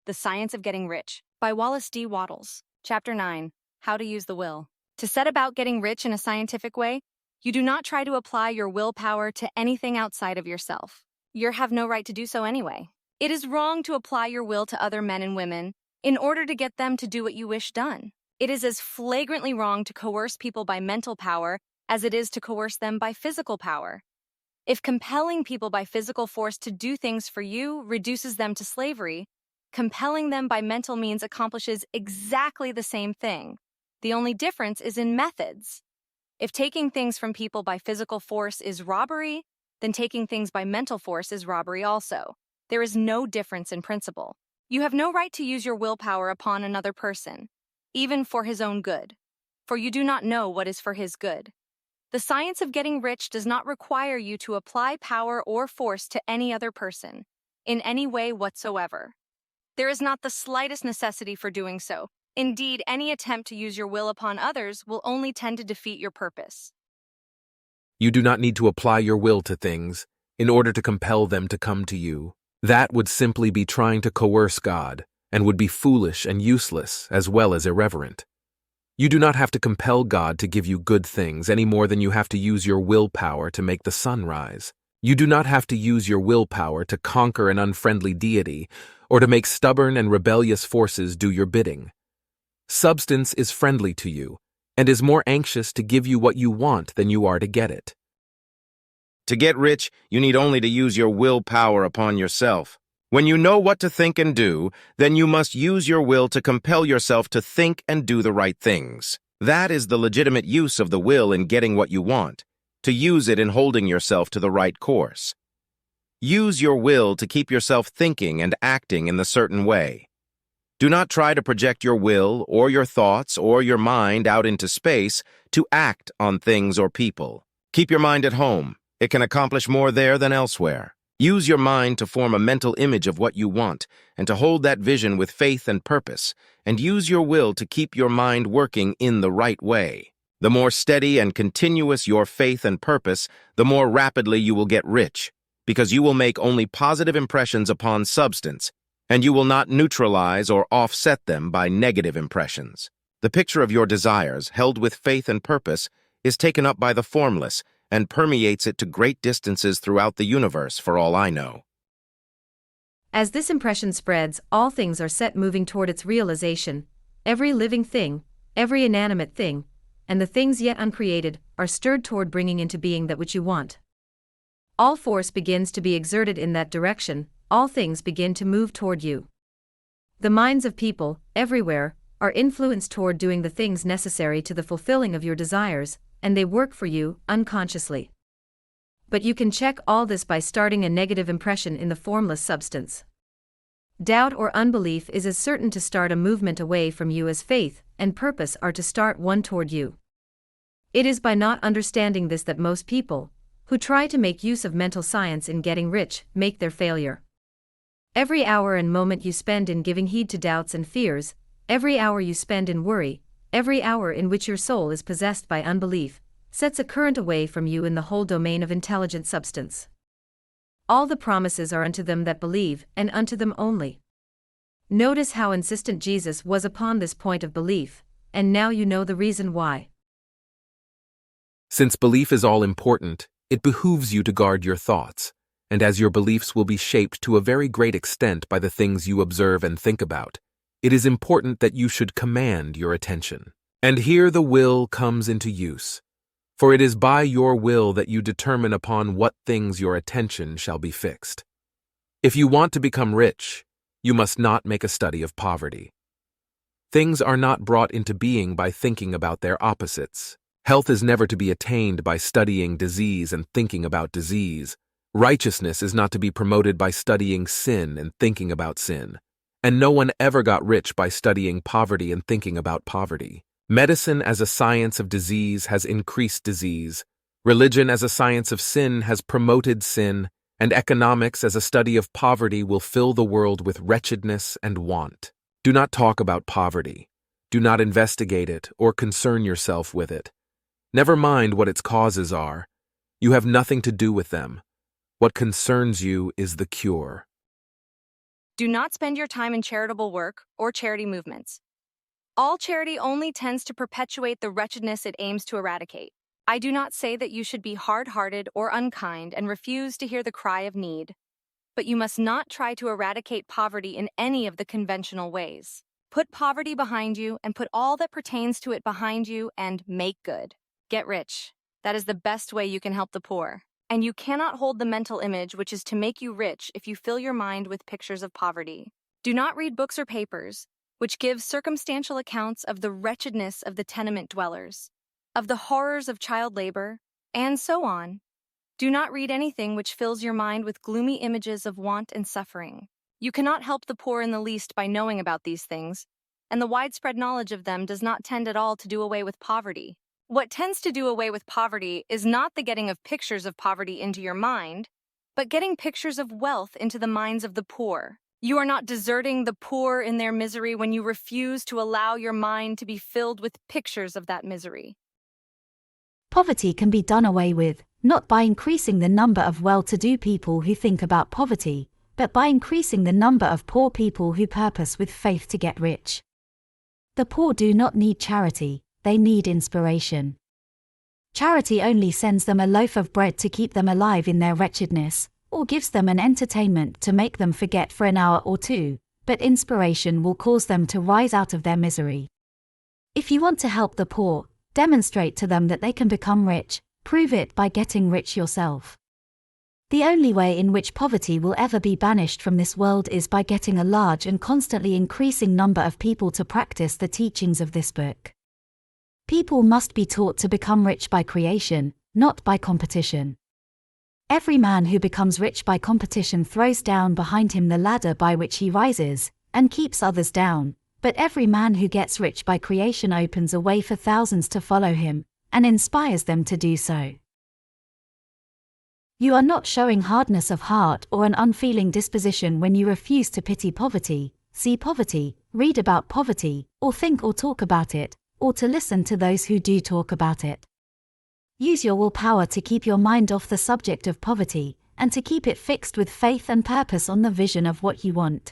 The Science of Getting Rich by Wallace D. Wattles. Chapter 9. How to Use the Will. To set about getting rich in a scientific way, you do not try to apply your willpower to anything outside of yourself. You have no right to do so anyway. It is wrong to apply your will to other men and women in order to get them to do what you wish done. It is as flagrantly wrong to coerce people by mental power as it is to coerce them by physical power. If compelling people by physical force to do things for you reduces them to slavery, compelling them by mental means accomplishes exactly the same thing. The only difference is in methods. If taking things from people by physical force is robbery, then taking things by mental force is robbery also. There is no difference in principle. You have no right to use your willpower upon another person, even for his own good, for you do not know what is for his good. The science of getting rich does not require you to apply power or force to any other person, in any way whatsoever. There is not the slightest necessity for doing so. Indeed, any attempt to use your will upon others will only tend to defeat your purpose. You do not need to apply your will to things in order to compel them to come to you. That would simply be trying to coerce God and would be foolish and useless as well as irreverent. You do not have to compel God to give you good things any more than you have to use your willpower to make the sun rise. You do not have to use your willpower to conquer an unfriendly deity or to make stubborn and rebellious forces do your bidding. Substance is friendly to you and is more anxious to give you what you want than you are to get it. To get rich, you need only to use your willpower upon yourself. When you know what to think and do, then you must use your will to compel yourself to think and do the right things. That is the legitimate use of the will in getting what you want, to use it in holding yourself to the right course. Use your will to keep yourself thinking and acting in the certain way. Do not try to project your will or your thoughts or your mind out into space to act on things or people. Keep your mind at home. It can accomplish more there than elsewhere. Use your mind to form a mental image of what you want and to hold that vision with faith and purpose, and use your will to keep your mind working in the right way. The more steady and continuous your faith and purpose, the more rapidly you will get rich, because you will make only positive impressions upon substance, and you will not neutralize or offset them by negative impressions. The picture of your desires, held with faith and purpose, is taken up by the formless, and permeates it to great distances throughout the universe, for all I know. As this impression spreads, all things are set moving toward its realization. Every living thing, every inanimate thing, and the things yet uncreated, are stirred toward bringing into being that which you want. All force begins to be exerted in that direction, all things begin to move toward you. The minds of people, everywhere, are influenced toward doing the things necessary to the fulfilling of your desires, and they work for you, unconsciously. But you can check all this by starting a negative impression in the formless substance. Doubt or unbelief is as certain to start a movement away from you as faith and purpose are to start one toward you. It is by not understanding this that most people, who try to make use of mental science in getting rich, make their failure. Every hour and moment you spend in giving heed to doubts and fears, every hour you spend in worry, every hour in which your soul is possessed by unbelief, sets a current away from you in the whole domain of intelligent substance. All the promises are unto them that believe, and unto them only. Notice how insistent Jesus was upon this point of belief, and now you know the reason why. Since belief is all important, it behooves you to guard your thoughts, and as your beliefs will be shaped to a very great extent by the things you observe and think about, it is important that you should command your attention. And here the will comes into use, for it is by your will that you determine upon what things your attention shall be fixed. If you want to become rich, you must not make a study of poverty. Things are not brought into being by thinking about their opposites. Health is never to be attained by studying disease and thinking about disease. Righteousness is not to be promoted by studying sin and thinking about sin. And no one ever got rich by studying poverty and thinking about poverty. Medicine as a science of disease has increased disease. Religion as a science of sin has promoted sin, and economics as a study of poverty will fill the world with wretchedness and want. Do not talk about poverty. Do not investigate it or concern yourself with it. Never mind what its causes are. You have nothing to do with them. What concerns you is the cure. Do not spend your time in charitable work or charity movements. All charity only tends to perpetuate the wretchedness it aims to eradicate. I do not say that you should be hard-hearted or unkind and refuse to hear the cry of need, but you must not try to eradicate poverty in any of the conventional ways. Put poverty behind you and put all that pertains to it behind you and make good. Get rich. That is the best way you can help the poor. And you cannot hold the mental image which is to make you rich if you fill your mind with pictures of poverty. Do not read books or papers which give circumstantial accounts of the wretchedness of the tenement dwellers, of the horrors of child labor, and so on. Do not read anything which fills your mind with gloomy images of want and suffering. You cannot help the poor in the least by knowing about these things, and the widespread knowledge of them does not tend at all to do away with poverty. What tends to do away with poverty is not the getting of pictures of poverty into your mind, but getting pictures of wealth into the minds of the poor. You are not deserting the poor in their misery when you refuse to allow your mind to be filled with pictures of that misery. Poverty can be done away with, not by increasing the number of well-to-do people who think about poverty, but by increasing the number of poor people who purpose with faith to get rich. The poor do not need charity, they need inspiration. Charity only sends them a loaf of bread to keep them alive in their wretchedness, or gives them an entertainment to make them forget for an hour or two, but inspiration will cause them to rise out of their misery. If you want to help the poor, demonstrate to them that they can become rich, prove it by getting rich yourself. The only way in which poverty will ever be banished from this world is by getting a large and constantly increasing number of people to practice the teachings of this book. People must be taught to become rich by creation, not by competition. Every man who becomes rich by competition throws down behind him the ladder by which he rises, and keeps others down, but every man who gets rich by creation opens a way for thousands to follow him, and inspires them to do so. You are not showing hardness of heart or an unfeeling disposition when you refuse to pity poverty, see poverty, read about poverty, or think or talk about it, or to listen to those who do talk about it. Use your willpower to keep your mind off the subject of poverty, and to keep it fixed with faith and purpose on the vision of what you want.